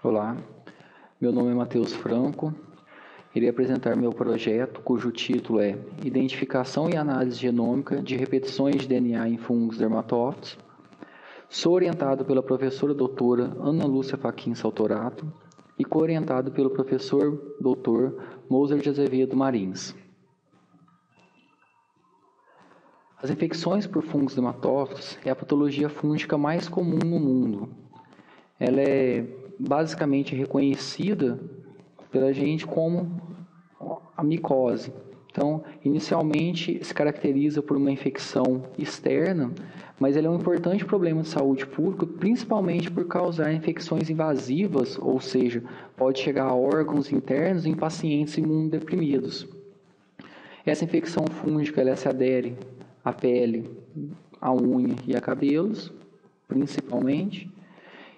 Olá, meu nome é Matheus Franco. Irei apresentar meu projeto, cujo título é Identificação e Análise Genômica de Repetições de DNA em Fungos Dermatófitos. Sou orientado pela professora doutora Ana Lúcia Fachin Saltorato e co-orientado pelo professor doutor Moser de Azevedo Marins. As infecções por fungos dermatófitos é a patologia fúngica mais comum no mundo. Ela é basicamente reconhecida pela gente como a micose. Então, inicialmente se caracteriza por uma infecção externa, mas ela é um importante problema de saúde pública, principalmente por causar infecções invasivas, ou seja, pode chegar a órgãos internos em pacientes imunodeprimidos. Essa infecção fúngica ela se adere à pele, à unha e a cabelos, principalmente.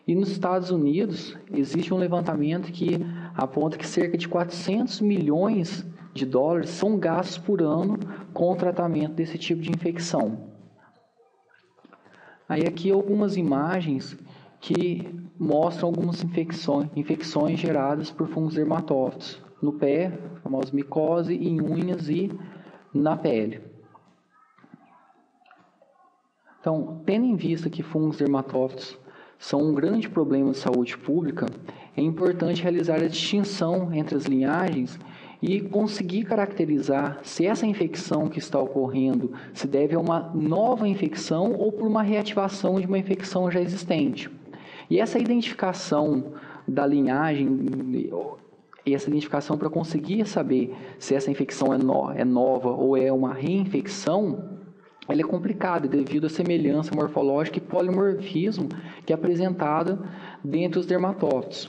E nos Estados Unidos, existe um levantamento que aponta que cerca de 400 milhões de dólares são gastos por ano com o tratamento desse tipo de infecção. Aí aqui algumas imagens que mostram algumas infecções geradas por fungos dermatófitos. No pé, a famosa micose, em unhas e na pele. Então, tendo em vista que fungos dermatófitos são um grande problema de saúde pública, é importante realizar a distinção entre as linhagens e conseguir caracterizar se essa infecção que está ocorrendo se deve a uma nova infecção ou por uma reativação de uma infecção já existente. E essa identificação da linhagem, e essa identificação para conseguir saber se essa infecção é nova ou é uma reinfecção, ela é complicada devido à semelhança morfológica e polimorfismo que é apresentada dentre os dermatófitos.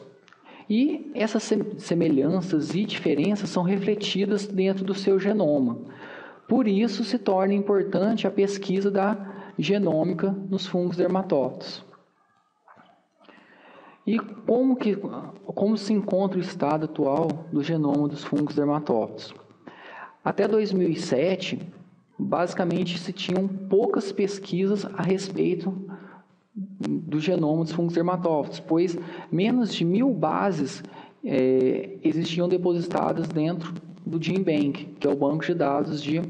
E essas semelhanças e diferenças são refletidas dentro do seu genoma. Por isso, se torna importante a pesquisa da genômica nos fungos dermatófitos. E como se encontra o estado atual do genoma dos fungos dermatófitos? Até 2007, basicamente se tinham poucas pesquisas a respeito do genoma dos fungos dermatófitos, pois menos de 1000 bases existiam depositadas dentro do GenBank, que é o banco de dados de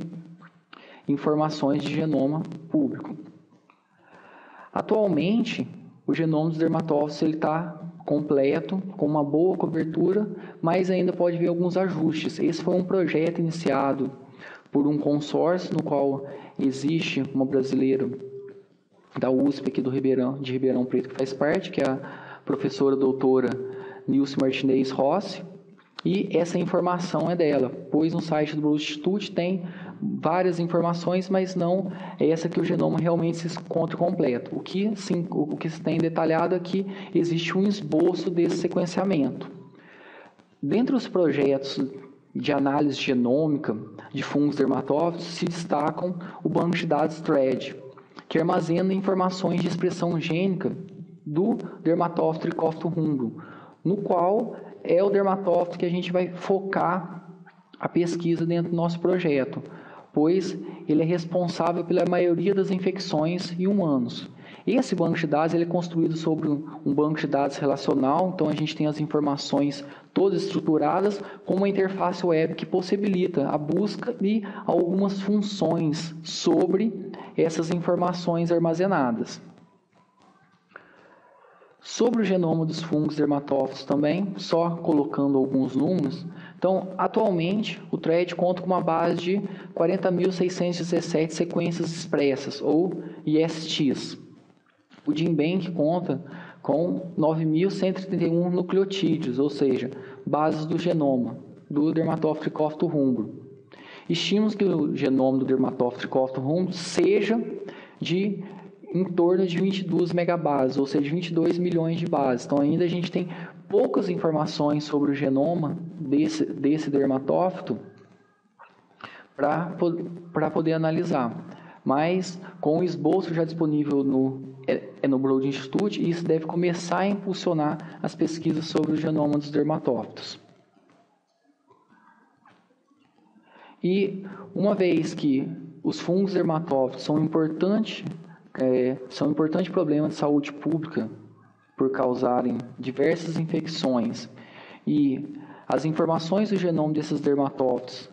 informações de genoma público. Atualmente, o genoma dos dermatófitos está completo, com uma boa cobertura, mas ainda pode haver alguns ajustes. Esse foi um projeto iniciado por um consórcio no qual existe uma brasileira da USP aqui de Ribeirão Preto que faz parte, que é a professora doutora Nilce Martinez Rossi, e essa informação é dela, pois no site do Broad Institute tem várias informações, mas não é essa que o genoma realmente se encontra completo. O que se tem detalhado aqui, existe um esboço desse sequenciamento. Dentre os projetos de análise genômica de fungos dermatófitos se destacam o banco de dados THREAD, que armazena informações de expressão gênica do dermatófito Trichophyton rubrum, no qual é o dermatófito que a gente vai focar a pesquisa dentro do nosso projeto, pois ele é responsável pela maioria das infecções em humanos. Esse banco de dados ele é construído sobre um banco de dados relacional, então a gente tem as informações todas estruturadas com uma interface web que possibilita a busca e algumas funções sobre essas informações armazenadas. Sobre o genoma dos fungos dermatófitos também, só colocando alguns números. Então, atualmente, o THREAD conta com uma base de 40.617 sequências expressas, ou ISTs. O GenBank conta com 9.131 nucleotídeos, ou seja, bases do genoma do dermatófito Trichophyton rubrum. Estimamos que o genoma do dermatófito Trichophyton rubrum seja de em torno de 22 megabases, ou seja, 22 milhões de bases. Então, ainda a gente tem poucas informações sobre o genoma desse dermatófito para poder analisar. Mas, com o esboço já disponível no Broad Institute, isso deve começar a impulsionar as pesquisas sobre o genoma dos dermatófitos. E, uma vez que os fungos dermatófitos são um importante problema de saúde pública por causarem diversas infecções e as informações do genoma desses dermatófitos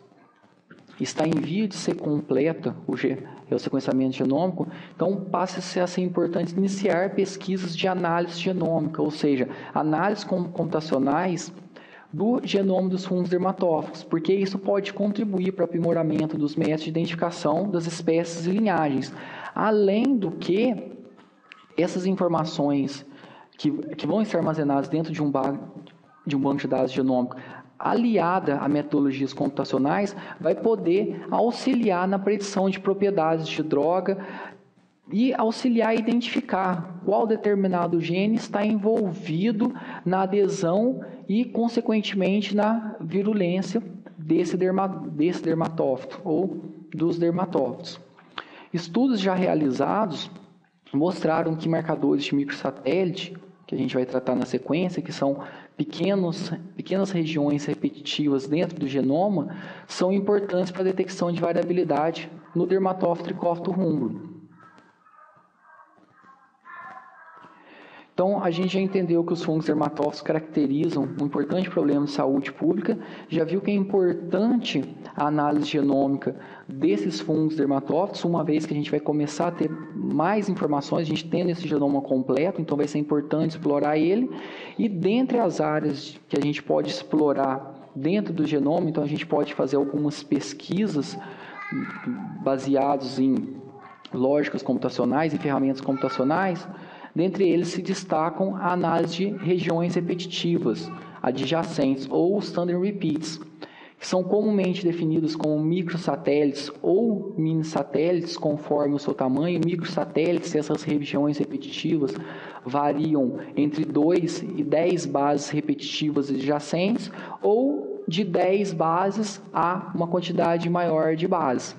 está em via de ser completa, o sequenciamento genômico, então passa a ser importante iniciar pesquisas de análise genômica, ou seja, análises computacionais do genoma dos fungos dermatófagos, porque isso pode contribuir para o aprimoramento dos métodos de identificação das espécies e linhagens. Além do que, essas informações que vão estar armazenadas dentro de um banco de dados genômico, aliada a metodologias computacionais, vai poder auxiliar na predição de propriedades de droga e auxiliar a identificar qual determinado gene está envolvido na adesão e, consequentemente, na virulência desse dermatófito ou dos dermatófitos. Estudos já realizados mostraram que marcadores de microsatélite, que a gente vai tratar na sequência, que são pequenas regiões repetitivas dentro do genoma, são importantes para a detecção de variabilidade no dermatófito Trichópteros rubrum. Então, a gente já entendeu que os fungos dermatófitos caracterizam um importante problema de saúde pública, já viu que é importante a análise genômica desses fungos dermatófitos, uma vez que a gente vai começar a ter mais informações, a gente tendo esse genoma completo, então vai ser importante explorar ele, e dentre as áreas que a gente pode explorar dentro do genoma, então a gente pode fazer algumas pesquisas baseadas em lógicas computacionais e ferramentas computacionais. Dentre eles se destacam a análise de regiões repetitivas, adjacentes ou standard repeats, que são comumente definidos como microsatélites ou mini-satélites, conforme o seu tamanho. Microsatélites, essas regiões repetitivas, variam entre 2 e 10 bases repetitivas adjacentes ou de 10 bases a uma quantidade maior de bases.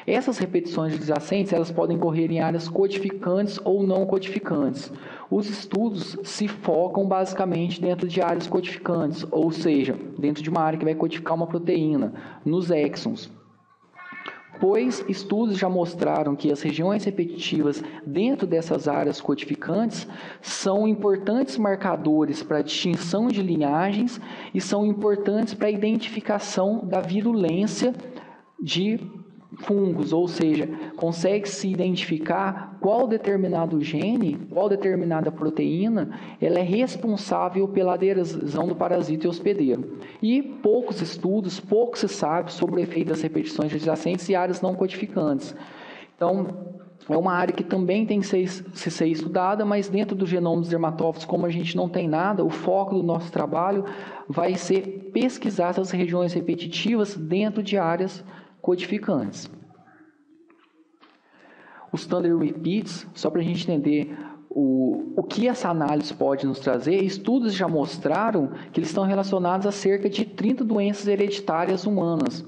Essas repetições adjacentes, elas podem ocorrer em áreas codificantes ou não codificantes. Os estudos se focam basicamente dentro de áreas codificantes, ou seja, dentro de uma área que vai codificar uma proteína, nos exons. Pois estudos já mostraram que as regiões repetitivas dentro dessas áreas codificantes são importantes marcadores para a distinção de linhagens e são importantes para a identificação da virulência de fungos, ou seja, consegue-se identificar qual determinado gene, qual determinada proteína, ela é responsável pela adesão do parasita e hospedeiro. E poucos estudos, pouco se sabe sobre o efeito das repetições adjacentes e áreas não codificantes. Então, é uma área que também tem que ser estudada, mas dentro do genoma dos dermatófitos, como a gente não tem nada, o foco do nosso trabalho vai ser pesquisar essas regiões repetitivas dentro de áreas codificantes. Os standard repeats, só para a gente entender o que essa análise pode nos trazer, estudos já mostraram que eles estão relacionados a cerca de 30 doenças hereditárias humanas.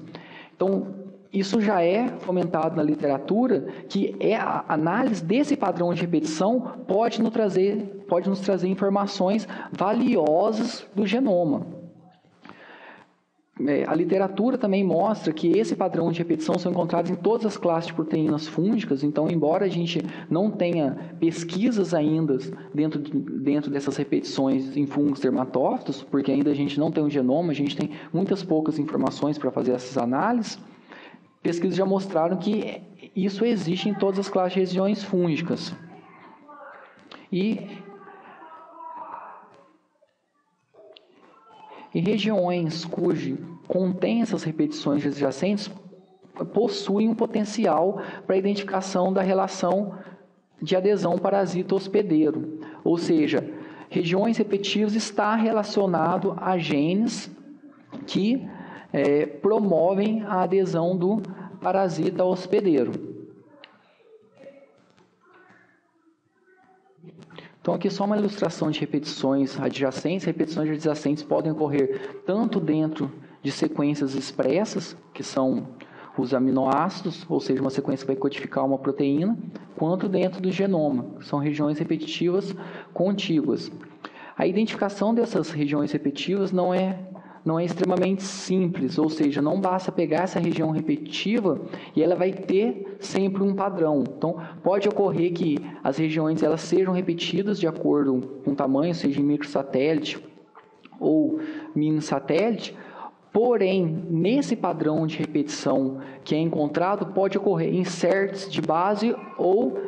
Então, isso já é fomentado na literatura, que a análise desse padrão de repetição pode nos trazer informações valiosas do genoma. A literatura também mostra que esse padrão de repetição são encontrados em todas as classes de proteínas fúngicas, então, embora a gente não tenha pesquisas ainda dentro dessas repetições em fungos dermatófitos, porque ainda a gente não tem um genoma, a gente tem muitas poucas informações para fazer essas análises, pesquisas já mostraram que isso existe em todas as classes de regiões fúngicas. E regiões contêm essas repetições adjacentes possuem um potencial para a identificação da relação de adesão parasita-hospedeiro. Ou seja, regiões repetitivas está relacionado a genes que promovem a adesão do parasita hospedeiro. Então, aqui só uma ilustração de repetições adjacentes. Repetições adjacentes podem ocorrer tanto dentro de sequências expressas, que são os aminoácidos, ou seja, uma sequência que vai codificar uma proteína, quanto dentro do genoma, que são regiões repetitivas contíguas. A identificação dessas regiões repetitivas não é não é extremamente simples, ou seja, não basta pegar essa região repetitiva e ela vai ter sempre um padrão. Então, pode ocorrer que as regiões elas sejam repetidas de acordo com o tamanho, seja em microsatélite ou mini satélite, porém, nesse padrão de repetição que é encontrado, pode ocorrer inserts de base ou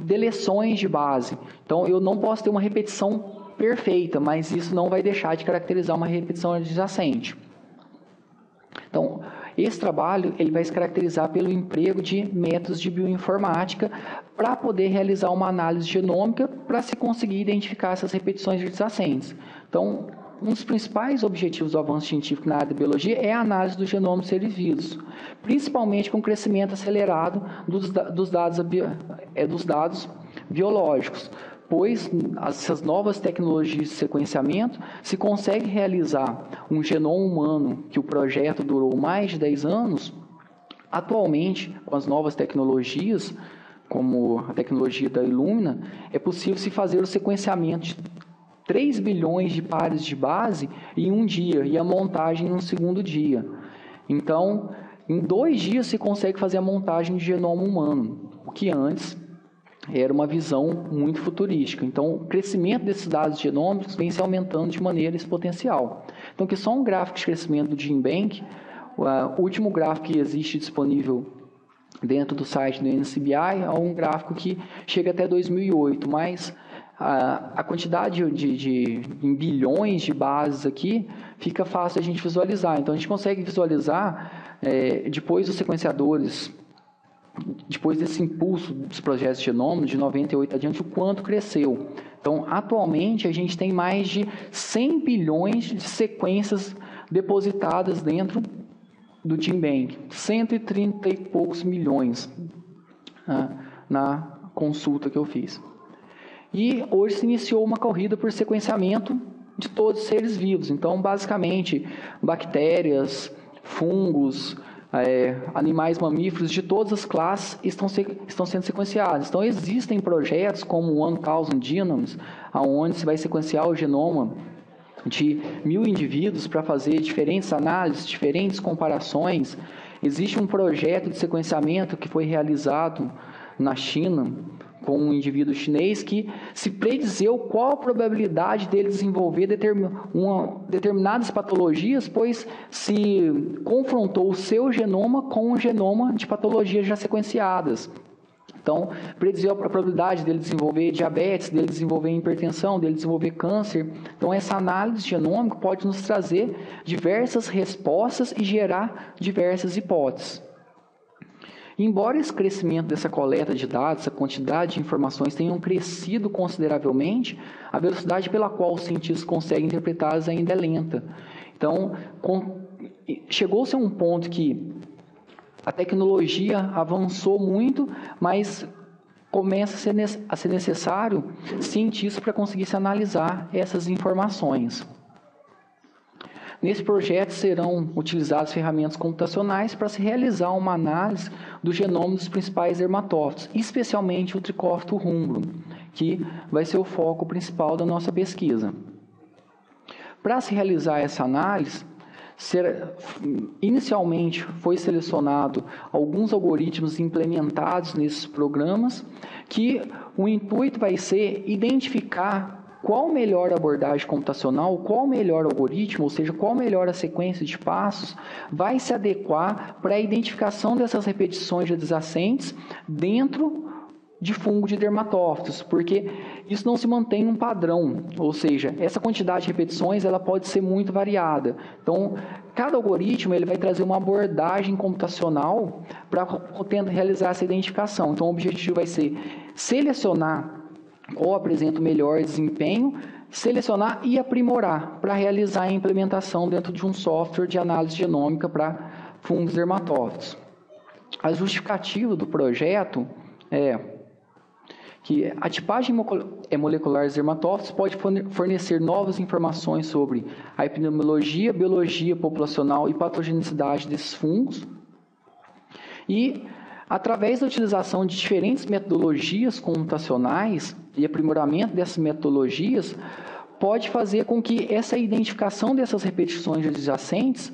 deleções de base. Então, eu não posso ter uma repetição perfeita, mas isso não vai deixar de caracterizar uma repetição adjacente. Então, esse trabalho ele vai se caracterizar pelo emprego de métodos de bioinformática para poder realizar uma análise genômica para se conseguir identificar essas repetições adjacentes. Então, um dos principais objetivos do avanço científico na área da biologia é a análise do genoma dos seres vivos, principalmente com o crescimento acelerado dos dados biológicos, pois essas novas tecnologias de sequenciamento se consegue realizar um genoma humano que o projeto durou mais de 10 anos, atualmente, com as novas tecnologias, como a tecnologia da Illumina, é possível se fazer o sequenciamento de 3 bilhões de pares de base em um dia e a montagem em um segundo dia. Então, em 2 dias se consegue fazer a montagem de genoma humano, o que antes era uma visão muito futurística. Então, o crescimento desses dados genômicos vem se aumentando de maneira exponencial. Então, aqui só um gráfico de crescimento do GenBank, o último gráfico que existe disponível dentro do site do NCBI é um gráfico que chega até 2008, mas a quantidade em bilhões de bases aqui fica fácil a gente visualizar. Então, a gente consegue visualizar, depois dos sequenciadores, depois desse impulso dos projetos de genoma, de 98 adiante, o quanto cresceu. Então, atualmente, a gente tem mais de 100 bilhões de sequências depositadas dentro do GenBank, 130 e poucos milhões na consulta que eu fiz. E hoje se iniciou uma corrida por sequenciamento de todos os seres vivos. Então, basicamente, bactérias, fungos, animais mamíferos de todas as classes estão sendo sequenciados. Então, existem projetos como o 1000 Genomes, onde se vai sequenciar o genoma de 1000 indivíduos para fazer diferentes análises, diferentes comparações. Existe um projeto de sequenciamento que foi realizado na China com um indivíduo chinês que se predizeu qual a probabilidade dele desenvolver determinadas patologias, pois se confrontou o seu genoma com o genoma de patologias já sequenciadas. Então, prediziu a probabilidade dele desenvolver diabetes, dele desenvolver hipertensão, dele desenvolver câncer. Então, essa análise genômica pode nos trazer diversas respostas e gerar diversas hipóteses. Embora esse crescimento dessa coleta de dados, essa quantidade de informações tenham crescido consideravelmente, a velocidade pela qual os cientistas conseguem interpretá-las ainda é lenta. Então, chegou-se a um ponto que a tecnologia avançou muito, mas começa a ser necessário cientistas para conseguir se analisar essas informações. Nesse projeto serão utilizadas ferramentas computacionais para se realizar uma análise do genoma dos principais dermatófitos, especialmente o Trichophyton rubrum, que vai ser o foco principal da nossa pesquisa. Para se realizar essa análise, inicialmente foi selecionado alguns algoritmos implementados nesses programas, que o intuito vai ser identificar qual melhor abordagem computacional, qual melhor algoritmo, ou seja, qual melhor a sequência de passos vai se adequar para a identificação dessas repetições adjacentes dentro de fungo de dermatófitos, porque isso não se mantém um padrão, ou seja, essa quantidade de repetições ela pode ser muito variada. Então, cada algoritmo ele vai trazer uma abordagem computacional para realizar essa identificação. Então, o objetivo vai ser selecionar qual apresenta o melhor desempenho, selecionar e aprimorar para realizar a implementação dentro de um software de análise genômica para fungos dermatófitos. A justificativa do projeto é que a tipagem molecular dos dermatófitos pode fornecer novas informações sobre a epidemiologia, biologia populacional e patogenicidade desses fungos. E, através da utilização de diferentes metodologias computacionais e aprimoramento dessas metodologias, pode fazer com que essa identificação dessas repetições adjacentes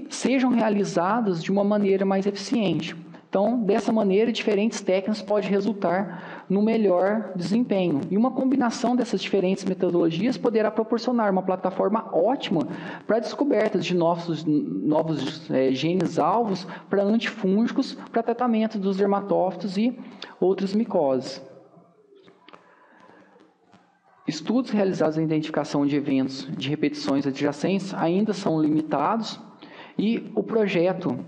sejam realizadas de uma maneira mais eficiente. Então, dessa maneira, diferentes técnicas podem resultar no melhor desempenho. E uma combinação dessas diferentes metodologias poderá proporcionar uma plataforma ótima para a descoberta de novos genes-alvos para antifúngicos, para tratamento dos dermatófitos e outras micoses. Estudos realizados na identificação de eventos de repetições adjacentes ainda são limitados e o projeto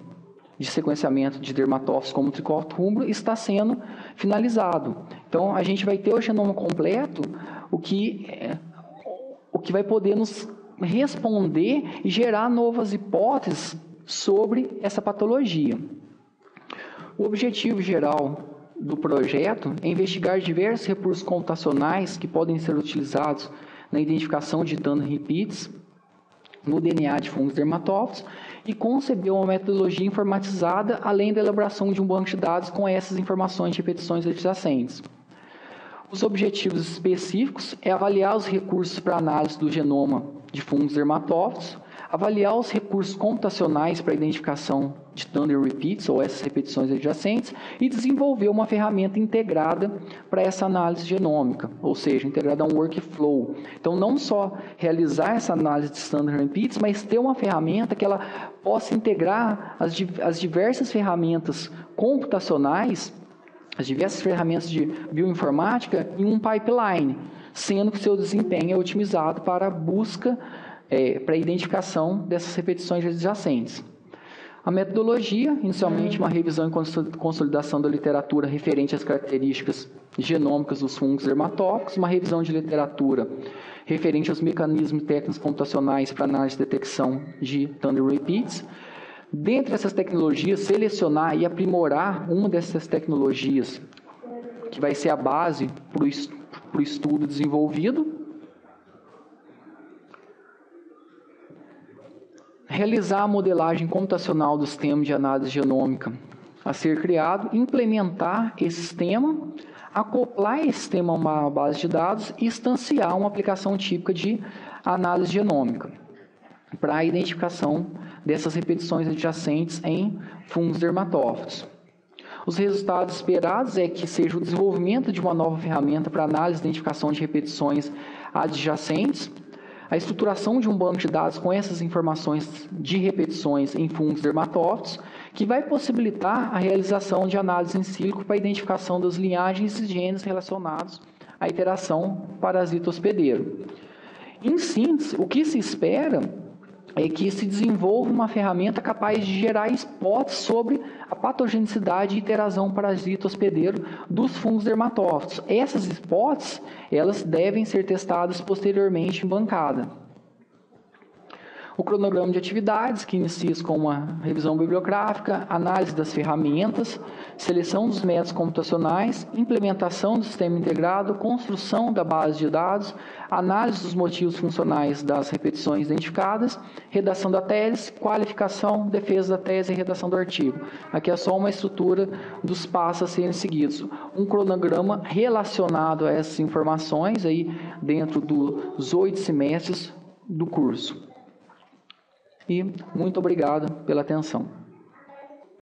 de sequenciamento de dermatófitos como tricotúmulo está sendo finalizado. Então, a gente vai ter o genoma completo, o que vai poder nos responder e gerar novas hipóteses sobre essa patologia. O objetivo geral do projeto é investigar diversos recursos computacionais que podem ser utilizados na identificação de Turner repeats no DNA de fungos dermatófitos e conceber uma metodologia informatizada, além da elaboração de um banco de dados com essas informações de repetições adjacentes. Os objetivos específicos é avaliar os recursos para análise do genoma de fungos dermatófitos, avaliar os recursos computacionais para a identificação de Turner repeats, ou essas repetições adjacentes, e desenvolver uma ferramenta integrada para essa análise genômica, ou seja, integrada a um workflow. Então, não só realizar essa análise de Turner repeats, mas ter uma ferramenta que ela possa integrar as diversas ferramentas computacionais, as diversas ferramentas de bioinformática em um pipeline, sendo que seu desempenho é otimizado para a busca para a identificação dessas repetições adjacentes. A metodologia, inicialmente uma revisão e consolidação da literatura referente às características genômicas dos fungos dermatóficos, uma revisão de literatura referente aos mecanismos e técnicas computacionais para análise e detecção de Turner repeats. Dentre essas tecnologias, selecionar e aprimorar uma dessas tecnologias que vai ser a base para o estudo desenvolvido. Realizar a modelagem computacional do sistema de análise genômica a ser criado, implementar esse sistema, acoplar esse sistema a uma base de dados e instanciar uma aplicação típica de análise genômica para a identificação dessas repetições adjacentes em fungos dermatófitos. Os resultados esperados é que seja o desenvolvimento de uma nova ferramenta para análise e identificação de repetições adjacentes, a estruturação de um banco de dados com essas informações de repetições em fungos dermatófitos, que vai possibilitar a realização de análise em sílico para a identificação das linhagens e genes relacionados à interação parasita-hospedeiro. Em síntese, o que se espera é que se desenvolva uma ferramenta capaz de gerar hipóteses sobre a patogenicidade e interação parasita-hospedeiro dos fungos dermatófitos. Essas hipóteses, elas devem ser testadas posteriormente em bancada. O cronograma de atividades, que inicia com uma revisão bibliográfica, análise das ferramentas, seleção dos métodos computacionais, implementação do sistema integrado, construção da base de dados, análise dos motivos funcionais das repetições identificadas, redação da tese, qualificação, defesa da tese e redação do artigo. Aqui é só uma estrutura dos passos a serem seguidos. Um cronograma relacionado a essas informações aí dentro dos 8 semestres do curso. E muito obrigado pela atenção.